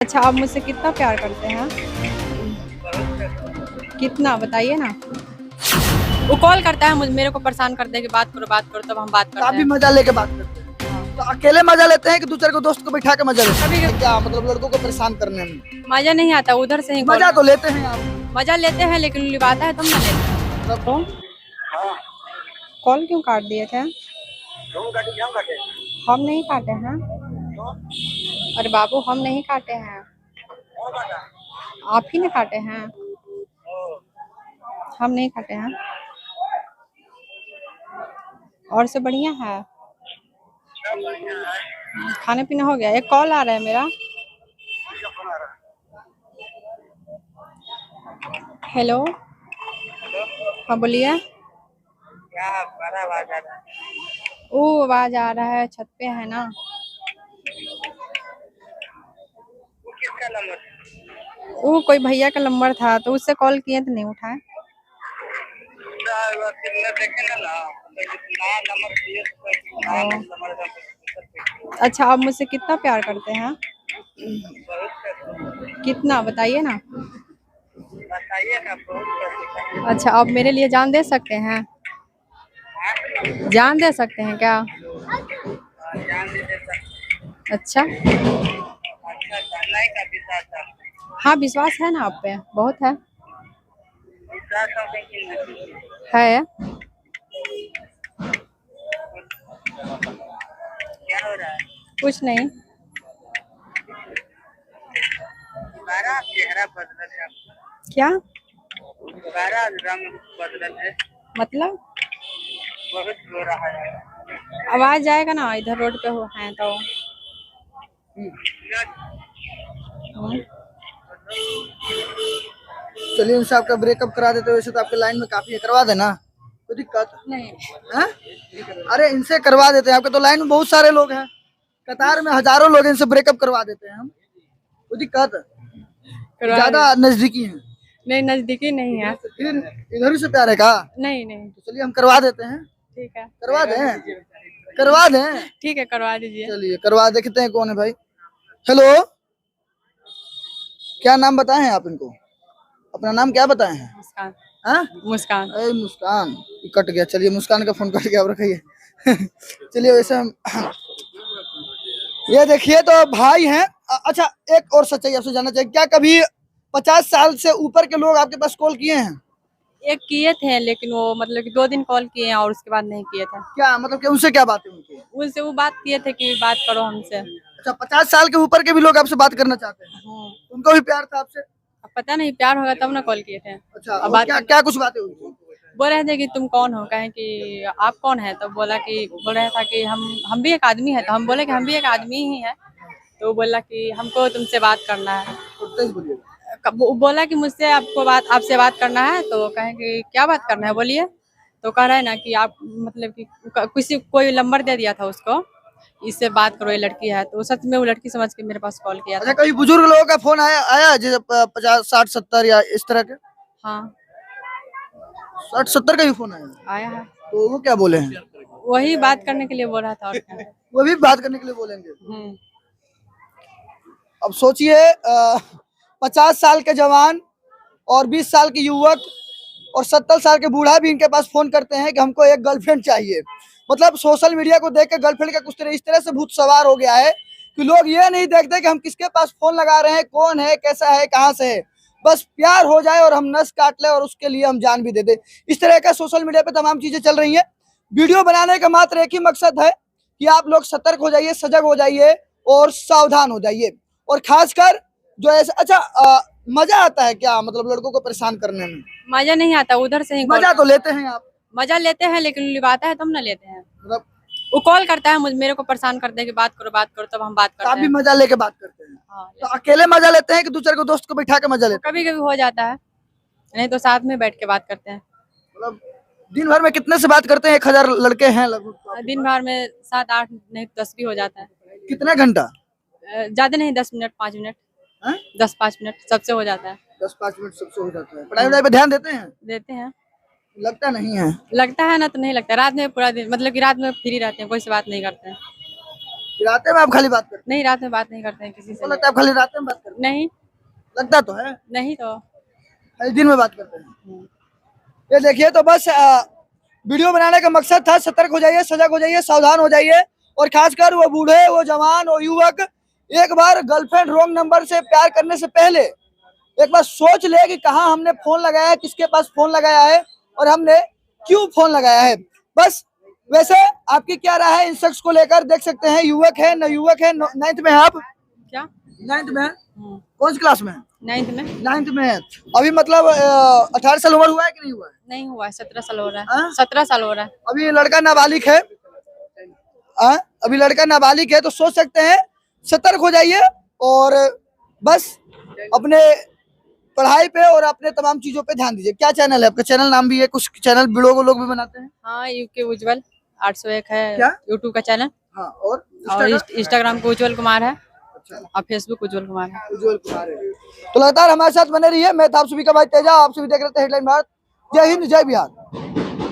अच्छा, आप मुझसे कितना प्यार करते हैं? कितना बताइए ना। वो कॉल करता है मुझे, मेरे को परेशान करते हैं कि बात करो तब हम बात तो आप करते भी हैं। मजा लेके बात करते हैं? तो अकेले मजा लेते हैं कि दूसरे को दोस्त को बैठा के मजा लेते कभी हैं? क्या मतलब लड़कों को परेशान करने में मजा नहीं आता, उधर से ही कॉल मजा तो लेते हैं आप? मजा लेते हैं, लेकिन लिबाता है तुम ना लेते हैं। मतलब तो कॉल क्यों काट दिए थे? हम नहीं काटे हैं। अरे बाबू, हम नहीं काटे हैं, आप ही ने काटे हैं। हम नहीं काटे हैं। और सब बढ़िया है? खाने पीना हो गया? एक कॉल आ रहा है मेरा। हेलो, हाँ बोलिए। ओ, आवाज आ रहा है, छत पे है ना। वो कोई भैया का नंबर था तो उससे कॉल किए तो नहीं उठाए। ओ, अच्छा, आप मुझसे कितना प्यार करते हैं? कितना बताइए ना। अच्छा, आप मेरे लिए जान दे सकते हैं? जान दे सकते हैं क्या? अच्छा, हाँ विश्वास है ना आप पे, बहुत है। है। कुछ नहीं। क्या मतलब? आवाज जाएगा ना, इधर रोड पे हो हैं तो। हम्म, चलिए उनसे आपका ब्रेकअप करा देते, वैसे तो आपके लाइन में काफी है, करवा देना, कोई दिक्कत नहीं है? अरे इनसे करवा देते हैं, आपके तो लाइन में बहुत सारे लोग हैं, कतार में हजारों लोग हैं, इनसे ब्रेकअप करवा देते हैं हम, कोई दिक्कत? करवा ज्यादा दे। नजदीकी है? नहीं, नजदीकी नहीं है। फिर इधर ही से प्यार है का? नहीं नहीं। तो चलिए हम करवा देते हैं। ठीक है, करवा दें? करवा दें? ठीक है, करवा दीजिए। चलिए करवा देखते हैं कौन है भाई। हेलो, क्या नाम बताए हैं आप इनको? अपना नाम क्या बताए हैं? मुस्कान। हाँ? मुस्कान। अरे मुस्कान, ये कट गया, चलिए मुस्कान का फोन कट गया, अब रखिए। चलिए वैसे हम ये देखिए तो भाई हैं। अच्छा, एक और सच्चाई आपसे जानना चाहिए, क्या कभी 50 साल से ऊपर के लोग आपके पास कॉल किए हैं? एक किए थे, लेकिन वो मतलब कि 2 दिन कॉल किए हैं और उसके बाद नहीं किए थे। क्या मतलब कि उनसे क्या बात है उनकी? उनसे वो बात किए थे कि बात करो हमसे। अच्छा, 50 साल के ऊपर के भी लोग आपसे बात करना चाहते हैं? उनको भी प्यार था आपसे? अब पता नहीं, प्यार होगा तब ना कॉल किए थे। अच्छा, अब और बात क्या क्या कुछ बातें हुई थी? बोल रहे थे कि तुम कौन हो, कहें कि आप कौन है, तो बोल रहा था कि हम भी एक आदमी है, तो हम बोले कि हम भी एक आदमी ही है। तो वो बोला कि हमको तुमसे बात करना है। तेज बोलिए। वो बोला कि मुझसे आपसे बात करना है, तो कहें कि क्या बात करना है बोलिए। तो कह रहा है ना कि आप मतलब कि किसी कोई नंबर दे दिया था उसको, इससे बात करो, ये लड़की है। तो सच में वो लड़की समझ के मेरे पास कॉल किया अच्छा, था। कभी बुजुर्ग लोगों का फोन आया आया जैसे 50 60 70 या इस तरह के? हाँ, 60 70 का भी फोन आया? आया है। तो वो क्या बोले हैं? वही बात करने के लिए बोल रहा था, और क्या। वो भी बात करने के लिए बोलेंगे? हम्म। अब सोचिए, 50 साल के जवान और 20 साल के युवक और 70 साल के बूढ़ा भी इनके पास फोन करते हैं कि हमको एक गर्लफ्रेंड चाहिए। मतलब सोशल मीडिया को देख के गर्लफ्रेंड का कुछ तरह इस तरह से भूत सवार हो गया है कि लोग ये नहीं देखते कि हम किसके पास फोन लगा रहे हैं, कौन है, कैसा है, कहाँ से है। बस प्यार हो जाए और हम नस काट ले और उसके लिए हम जान भी दे दे। इस तरह का सोशल मीडिया पे तमाम चीजें चल रही हैं। वीडियो बनाने का मात्र एक ही मकसद है कि आप लोग सतर्क हो जाइए, सजग हो जाइए और सावधान हो जाइए। और खासकर जो ऐसा, अच्छा, मजा आता है क्या मतलब लड़कों को परेशान करने में? मजा नहीं आता, उधर से ही मजा तो लेते हैं आप? मजा लेते हैं, लेकिन लिबाता है तुम ना लेते हैं। मतलब वो कॉल करता है मुझे, मेरे को परेशान करते हैं कि बात करो तब हम बात तो आप करते भी हैं। मजा लेके बात करते हैं? हाँ, तो अकेले मजा लेते हैं कि दूसरे को दोस्त को बैठा के मजा लेते हैं? कभी कभी हो जाता है, नहीं तो साथ में बैठ के बात करते हैं। मतलब दिन भर में कितने से बात करते हैं? 1000 लड़के हैं लगभग तो आपके दिन पास? भर में 7 8 नहीं तो 10 भी हो जाता है। कितना घंटा? ज्यादा नहीं, 10 मिनट 5 मिनट। हैं? 10 5 मिनट सबसे हो जाता है। 10 5 मिनट सबसे हो जाता है। पढ़ाई वढ़ाई पे ध्यान देते हैं? देते हैं। लगता नहीं है। लगता है ना तो नहीं लगता, रात में पूरा दिन मतलब कि रात में फ्री रहते हैं, कोई से बात नहीं करते हैं। रात में आप खाली बात करते नहीं, रात में बात नहीं करते हैं किसी हैं? से। लगता है आप खाली रात में बात करते नहीं, हैं? लगता तो है नहीं तो। खाली दिन में बात करते हैं। हम्म। ये देखिए, तो बस वीडियो बनाने का मकसद था, सतर्क हो जाइए, सजग हो जाइए, सावधान हो जाइए। और खासकर वो बूढ़े, वो जवान, वो युवक एक बार गर्लफ्रेंड रॉन्ग नंबर से प्यार करने से पहले एक बार सोच ले कि कहाँ हमने फोन लगाया है, किसके पास फोन लगाया है और हमने क्यों फोन लगाया है। बस वैसे आपकी क्या राय है इन शख्स को लेकर? देख सकते हैं, युवक है, न युवक है, 9th में है आप? क्या? 9th में? कौन सी क्लास में? 9th में? 9th में है। अभी मतलब 18 साल उम्र हुआ है कि नहीं हुआ है? नहीं हुआ है, 17 साल हो रहा हाँ? है। 17 साल हो रहा है। अभी लड़का नाबालिग है। अभी लड़का नाबालिग है, तो सोच सकते हैं, सतर्क हो जाइए और बस अपने पढ़ाई पे और अपने तमाम चीजों पे ध्यान दीजिए। क्या चैनल है आपका? चैनल नाम भी है, कुछ चैनल वीडियो लोग भी बनाते हैं। हाँ, यूके उज्जवल 801 है। क्या? यूट्यूब का चैनल। हाँ, और और इंस्टाग्राम पे उज्जवल कुमार है अच्छा, और फेसबुक उज्जवल कुमार है। उज्जवल कुमार है। तो लगातार हमारे साथ बने रहिए। मैं था आप सभी का भाई तेजा, आप सभी देख रहे थे हेडलाइन भारत। जय हिंद, जय बिहार।